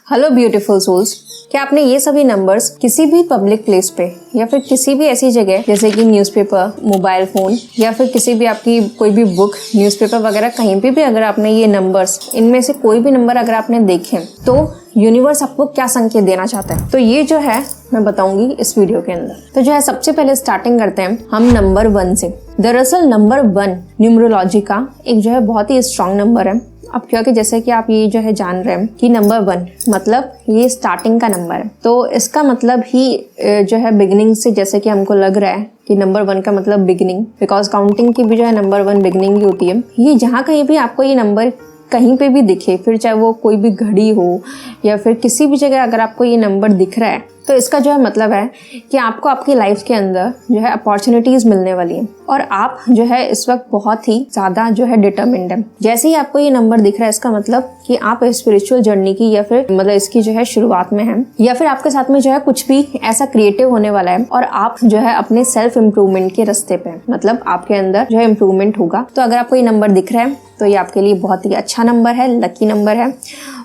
Hello beautiful souls, क्या आपने ये सभी नंबर्स किसी भी पब्लिक प्लेस पे या फिर किसी भी ऐसी जगह जैसे कि न्यूज़पेपर, मोबाइल फ़ोन या फिर किसी भी आपकी कोई भी बुक, न्यूज़पेपर वगैरह कहीं पे भी अगर आपने ये नंबर्स, इनमें से कोई भी नंबर अगर आपने देखे तो यूनिवर्स आपको क्या संकेत देना चाहता है? तो ये जो है मैं बताऊंगी इस वीडियो के अंदर। तो जो है सबसे पहले स्टार्टिंग करते हैं हम नंबर 1 से। दरअसल नंबर 1 न्यूमरोलॉजी का एक जो है बहुत ही स्ट्रॉन्ग नंबर है। अब क्योंकि जैसे कि आप ये जो है जान रहे हैं कि नंबर 1 मतलब ये स्टार्टिंग का नंबर है, तो इसका मतलब ही जो है बिगिनिंग से, जैसे कि हमको लग रहा है कि नंबर 1 का मतलब बिगिनिंग, बिकॉज काउंटिंग की भी जो है नंबर 1 बिगिनिंग ही होती है। ये जहाँ कहीं भी आपको ये नंबर कहीं पे भी दिखे, फिर चाहे वो कोई भी घड़ी हो या फिर किसी भी जगह अगर आपको ये नंबर दिख रहा है, तो इसका जो है मतलब है कि आपको आपकी लाइफ के अंदर जो है अपॉर्चुनिटीज मिलने वाली हैं और आप जो है इस वक्त बहुत ही ज्यादा जो है डिटरमिन्ड है। जैसे ही आपको ये नंबर दिख रहा है, इसका मतलब कि आप स्पिरिचुअल जर्नी की या फिर मतलब इसकी जो है शुरुआत में हैं, या फिर आपके साथ में जो है कुछ भी ऐसा क्रिएटिव होने वाला है और आप जो है अपने सेल्फ इम्प्रूवमेंट के रास्ते पे, मतलब आपके अंदर जो है इम्प्रूवमेंट होगा। तो अगर आपको ये नंबर दिख रहा है तो ये आपके लिए बहुत ही अच्छा नंबर है, लकी नंबर है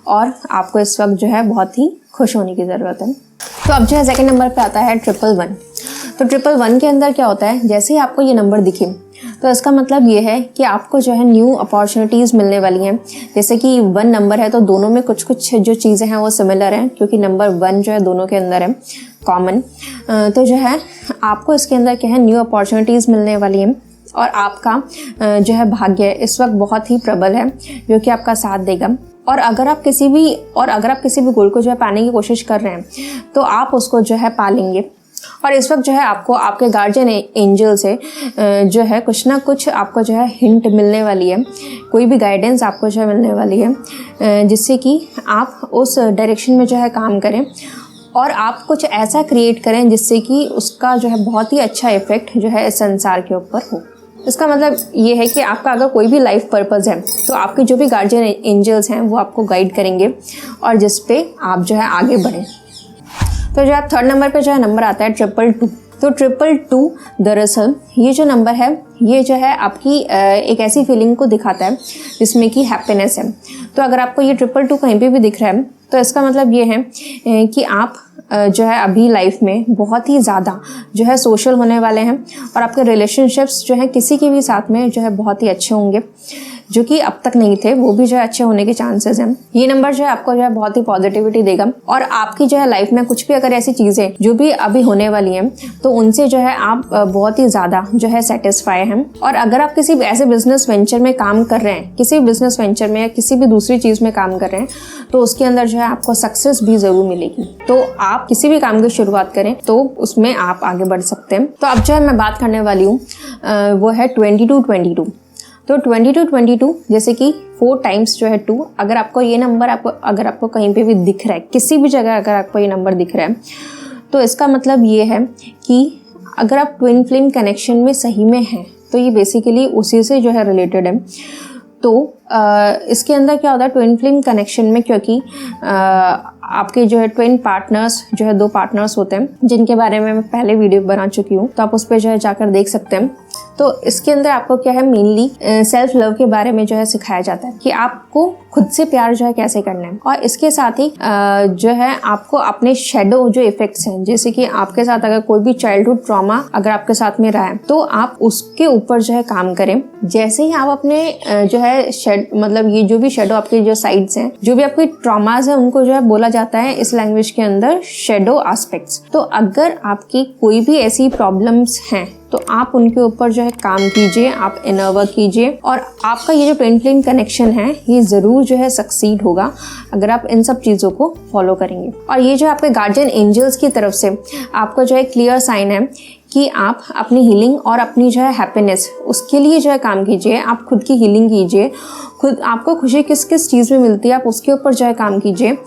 और आपको इस वक्त जो है बहुत ही खुश होने की ज़रूरत है। तो अब जो है सेकंड नंबर पे आता है 111। तो 111 के अंदर क्या होता है, जैसे ही आपको ये नंबर दिखे तो इसका मतलब ये है कि आपको जो है न्यू अपॉर्चुनिटीज़ मिलने वाली हैं। जैसे कि 1 नंबर है तो दोनों में कुछ कुछ जो चीज़ें हैं वो सिमिलर हैं, क्योंकि नंबर 1 जो है दोनों के अंदर है कॉमन। तो जो है आपको इसके अंदर क्या है, न्यू अपॉर्चुनिटीज़ मिलने वाली हैं और आपका जो है भाग्य इस वक्त बहुत ही प्रबल है जो कि आपका साथ देगा। और अगर आप किसी भी गोल को जो है पाने की कोशिश कर रहे हैं तो आप उसको जो है पालेंगे। और इस वक्त जो है आपको आपके गार्जियन एंजल से जो है कुछ ना कुछ आपको जो है हिंट मिलने वाली है, कोई भी गाइडेंस आपको जो है मिलने वाली है, जिससे कि आप उस डायरेक्शन में जो है काम करें और आप कुछ ऐसा क्रिएट करें जिससे कि उसका जो है बहुत ही अच्छा इफेक्ट जो है इस संसार के ऊपर हो। इसका मतलब ये है कि आपका अगर कोई भी लाइफ पर्पस है तो आपके जो भी गार्जियन एंजल्स हैं वो आपको गाइड करेंगे और जिस पे आप जो है आगे बढ़ें। तो जो आप थर्ड नंबर पे जो है नंबर आता है 222। तो 222 दरअसल ये जो नंबर है ये जो है आपकी एक ऐसी फीलिंग को दिखाता है जिसमें कि हैप्पीनेस है। तो अगर आपको ये 222 कहीं पे भी दिख रहा है तो इसका मतलब ये है कि आप जो है अभी लाइफ में बहुत ही ज़्यादा जो है सोशल होने वाले हैं और आपके रिलेशनशिप्स जो है किसी के भी साथ में जो है बहुत ही अच्छे होंगे, जो कि अब तक नहीं थे, वो भी जो है अच्छे होने के चांसेस हैं। ये नंबर जो है आपको जो है बहुत ही पॉजिटिविटी देगा और आपकी जो है लाइफ में कुछ भी अगर ऐसी चीज़ें जो भी अभी होने वाली हैं तो उनसे जो है आप बहुत ही ज़्यादा जो है सेटिस्फाई हैं। और अगर आप किसी ऐसे बिजनेस वेंचर में काम कर रहे हैं, किसी भी बिजनेस वेंचर में या किसी भी दूसरी चीज़ में काम कर रहे हैं, तो उसके अंदर जो है आपको सक्सेस भी ज़रूर मिलेगी। तो आप किसी भी काम की शुरुआत करें तो उसमें आप आगे बढ़ सकते हैं। तो अब जो है मैं बात करने वाली हूँ वो है 2222। तो 2222 जैसे कि 4 टाइम्स जो है 2, अगर आपको ये नंबर अगर आपको कहीं पे भी दिख रहा है, किसी भी जगह अगर आपको ये नंबर दिख रहा है, तो इसका मतलब ये है कि अगर आप ट्विन फ्लेम कनेक्शन में सही में हैं तो ये बेसिकली उसी से जो है रिलेटेड है। तो इसके अंदर क्या होता है ट्विन फ्लेम कनेक्शन में, क्योंकि आपके जो है ट्विन पार्टनर्स जो है 2 पार्टनर्स होते हैं जिनके बारे में मैं पहले वीडियो बना चुकी हूँ, तो आप उस पर जो है जाकर देख सकते हैं। तो इसके अंदर आपको क्या है, मेनली सेल्फ लव के बारे में जो है सिखाया जाता है कि आपको खुद से प्यार जो है कैसे करना है। और इसके साथ ही जो है आपको अपने शेडो जो इफेक्ट्स हैं, जैसे कि आपके साथ अगर कोई भी चाइल्डहुड ट्रॉमा अगर आपके साथ में रहा है तो आप उसके ऊपर जो है काम करें। जैसे ही आप अपने जो है मतलब ये जो भी शेडो आपके जो साइड्स हैं, जो भी आपके ट्रॉमाज है, उनको जो है बोला जाता है इस लैंग्वेज के अंदर शेडो एस्पेक्ट्स। तो अगर आपकी कोई भी ऐसी प्रॉब्लम्स हैं तो आप उनके ऊपर जो है काम कीजिए, आप इनर वर्क कीजिए और आपका ये जो ट्विन फ्लेम कनेक्शन है ये ज़रूर जो है सक्सीड होगा अगर आप इन सब चीज़ों को फॉलो करेंगे। और ये जो आपके गार्जियन एंजल्स की तरफ से आपको जो है क्लियर साइन है कि आप अपनी हीलिंग और अपनी जो है हैप्पीनेस उसके लिए जो है काम कीजिए। आप खुद की हीलिंग कीजिए, खुद आपको खुशी किस किस चीज़ में मिलती है आप उसके ऊपर जो है काम कीजिए।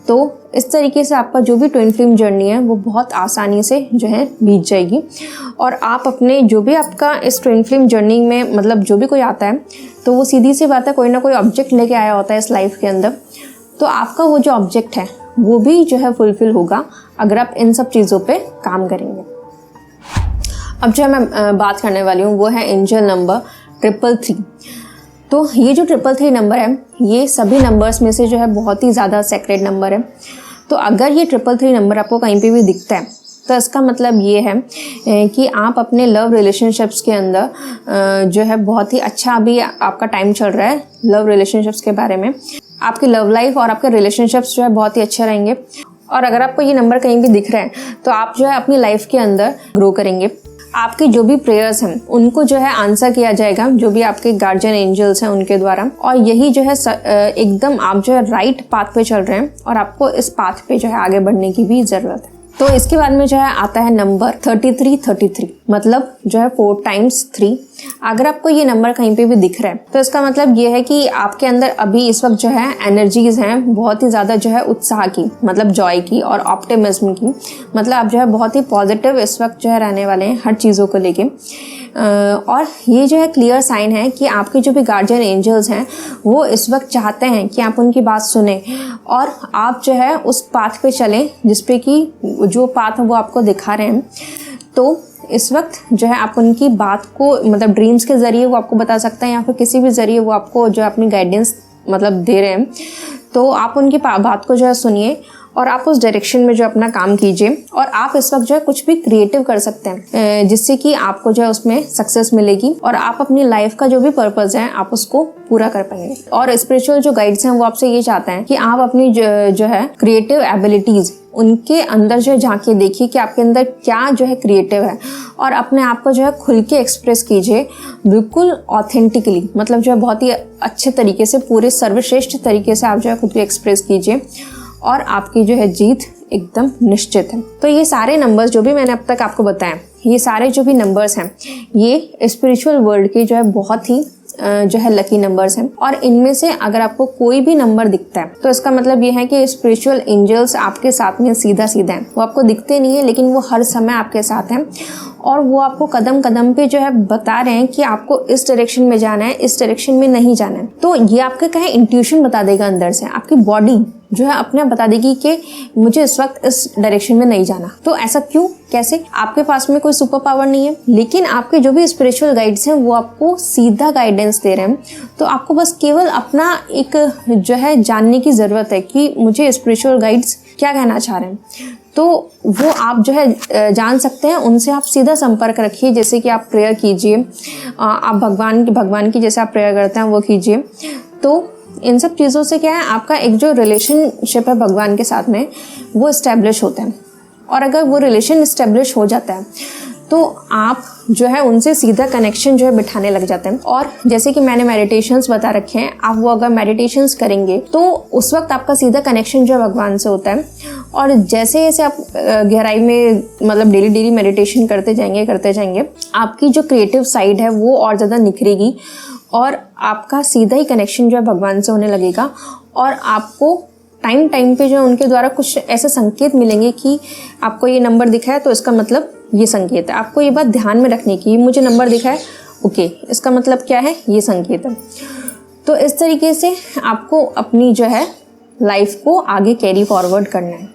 तो इस तरीके से आपका जो भी ट्विन फ्लेम जर्नी है वो बहुत आसानी से जो है बीत जाएगी और आप अपने जो भी आपका इस ट्विन फ्लेम जर्नी में मतलब जो भी कोई आता है तो वो सीधी सी बात है कोई ना कोई ऑब्जेक्ट लेके आया होता है इस लाइफ के अंदर, तो आपका वो जो ऑब्जेक्ट है वो भी जो है फुलफिल होगा अगर आप इन सब चीज़ों पे काम करेंगे। अब जो मैं बात करने वाली हूँ वो है एंजल नंबर 333। तो ये जो 333 नंबर है, ये सभी नंबर्स में से जो है बहुत ही ज़्यादा सेक्रेट नंबर है। तो अगर ये 333 नंबर आपको कहीं पे भी दिखता है तो इसका मतलब ये है कि आप अपने लव रिलेशनशिप्स के अंदर जो है बहुत ही अच्छा अभी आपका टाइम चल रहा है लव रिलेशनशिप्स के बारे में। आपकी लव लाइफ और आपके रिलेशनशिप्स जो है बहुत ही अच्छे रहेंगे। और अगर आपको ये नंबर कहीं भी दिख रहे हैं तो आप जो है अपनी लाइफ के अंदर ग्रो करेंगे। आपकी जो भी प्रेयर्स हैं उनको जो है आंसर किया जाएगा, जो भी आपके गार्जियन एंजल्स हैं उनके द्वारा। और यही जो है एकदम आप जो है राइट पाथ पे चल रहे हैं और आपको इस पाथ पे जो है आगे बढ़ने की भी ज़रूरत है। तो इसके बाद में जो है आता है नंबर 3333, मतलब जो है 4 times 3। अगर आपको ये नंबर कहीं पे भी दिख रहा है तो इसका मतलब ये है कि आपके अंदर अभी इस वक्त जो है एनर्जीज हैं बहुत ही ज़्यादा जो है उत्साह की, मतलब जॉय की और ऑप्टिमिज्म की। मतलब आप जो है बहुत ही पॉजिटिव इस वक्त जो है रहने वाले हैं हर चीज़ों को लेके। और ये जो है क्लियर साइन है कि आपके जो भी गार्जियन एंजल्स हैं वो इस वक्त चाहते हैं कि आप उनकी बात सुने और आप जो है उस पाथ पे चलें जिस पे कि जो पाथ वो आपको दिखा रहे हैं। तो इस वक्त जो है आप उनकी बात को मतलब ड्रीम्स के ज़रिए वो आपको बता सकते हैं या फिर किसी भी ज़रिए वो आपको जो अपनी गाइडेंस मतलब दे रहे हैं। तो आप उनकी बात को जो है सुनिए और आप उस डायरेक्शन में जो अपना काम कीजिए। और आप इस वक्त जो है कुछ भी क्रिएटिव कर सकते हैं जिससे कि आपको जो है उसमें सक्सेस मिलेगी और आप अपनी लाइफ का जो भी पर्पस है आप उसको पूरा कर पाएंगे। और स्पिरिचुअल जो गाइड्स हैं वो आपसे ये चाहते हैं कि आप अपनी जो है क्रिएटिव एबिलिटीज उनके अंदर जो है झांके देखिए कि आपके अंदर क्या जो है क्रिएटिव है और अपने आप को जो है खुल के एक्सप्रेस कीजिए बिल्कुल ऑथेंटिकली। मतलब जो है बहुत ही अच्छे तरीके से पूरे सर्वश्रेष्ठ तरीके से आप जो है खुद को एक्सप्रेस कीजिए और आपकी जो है जीत एकदम निश्चित है। तो ये सारे नंबर्स जो भी मैंने अब तक आपको बताए, ये सारे जो भी नंबर्स हैं ये स्पिरिचुअल वर्ल्ड के जो है बहुत ही जो है लकी नंबर्स हैं। और इनमें से अगर आपको कोई भी नंबर दिखता है तो इसका मतलब ये है कि स्पिरिचुअल एंजल्स आपके साथ में सीधा सीधा हैं। वो आपको दिखते नहीं है लेकिन वो हर समय आपके साथ हैं और वो आपको कदम कदम पे जो है बता रहे हैं कि आपको इस डायरेक्शन में जाना है, इस डायरेक्शन में नहीं जाना है। तो ये आपका क्या है इंट्यूशन बता देगा अंदर से, आपकी बॉडी जो है अपने आप बता देगी कि मुझे इस वक्त इस डायरेक्शन में नहीं जाना। तो ऐसा क्यों, कैसे? आपके पास में कोई सुपर पावर नहीं है लेकिन आपके जो भी स्पिरिचुअल गाइड्स हैं वो आपको सीधा गाइडेंस दे रहे हैं। तो आपको बस केवल अपना एक जो है जानने की ज़रूरत है कि मुझे स्पिरिचुअल गाइड्स क्या कहना चाह रहे हैं। तो वो आप जो है जान सकते हैं, उनसे आप सीधा संपर्क रखिए। जैसे कि आप प्रेयर कीजिए, आप भगवान की जैसे आप प्रेयर करते हैं वो कीजिए। तो इन सब चीज़ों से क्या है आपका एक जो रिलेशनशिप है भगवान के साथ में वो इस्टेब्लिश होता है। और अगर वो रिलेशन इस्टेब्लिश हो जाता है तो आप जो है उनसे सीधा कनेक्शन जो है बिठाने लग जाते हैं। और जैसे कि मैंने मेडिटेशंस बता रखे हैं, आप वो अगर मेडिटेशंस करेंगे तो उस वक्त आपका सीधा कनेक्शन जो है भगवान से होता है। और जैसे जैसे आप गहराई में मतलब डेली मेडिटेशन करते जाएंगे आपकी जो क्रिएटिव साइड है वो और ज़्यादा निखरेगी और आपका सीधा ही कनेक्शन जो है भगवान से होने लगेगा। और आपको टाइम पे जो उनके द्वारा कुछ ऐसे संकेत मिलेंगे कि आपको ये नंबर दिखा है तो इसका मतलब ये संकेत है। आपको ये बात ध्यान में रखने की, मुझे नंबर दिखा है ओके इसका मतलब क्या है, ये संकेत है। तो इस तरीके से आपको अपनी जो है लाइफ को आगे कैरी फॉरवर्ड करना है।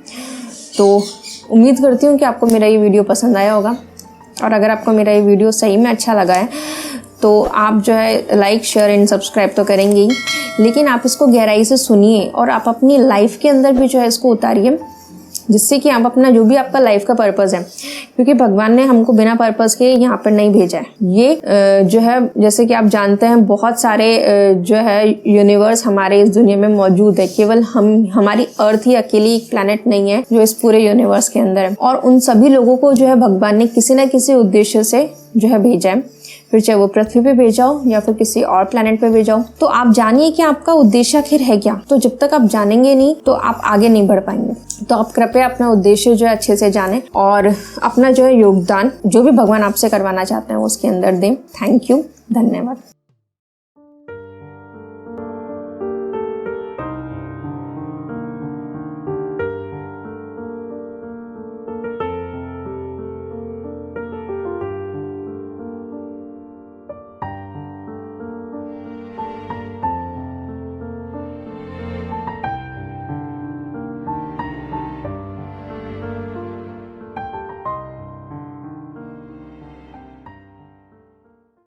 तो उम्मीद करती हूँ कि आपको मेरा ये वीडियो पसंद आया होगा। और अगर आपको मेरा ये वीडियो सही में अच्छा लगा है तो आप जो है लाइक शेयर एंड सब्सक्राइब तो करेंगे ही, लेकिन आप इसको गहराई से सुनिए और आप अपनी लाइफ के अंदर भी जो है इसको उतारिए जिससे कि आप अपना जो भी आपका लाइफ का पर्पस है, क्योंकि भगवान ने हमको बिना पर्पस के यहाँ पर नहीं भेजा है। ये जो है जैसे कि आप जानते हैं बहुत सारे जो है यूनिवर्स हमारे इस दुनिया में मौजूद है। केवल हमारी अर्थ ही अकेली एक प्लैनेट नहीं है जो इस पूरे यूनिवर्स के अंदर है। और उन सभी लोगों को जो है भगवान ने किसी न किसी उद्देश्य से जो है भेजा है, फिर चाहे वो पृथ्वी पे भेजा हो या फिर किसी और प्लैनेट पे भेजा हो। तो आप जानिए कि आपका उद्देश्य आखिर है क्या। तो जब तक आप जानेंगे नहीं तो आप आगे नहीं बढ़ पाएंगे। तो आप कृपया अपना उद्देश्य जो है अच्छे से जानें और अपना जो है योगदान जो भी भगवान आपसे करवाना चाहते हैं उसके अंदर दें। थैंक यू, धन्यवाद।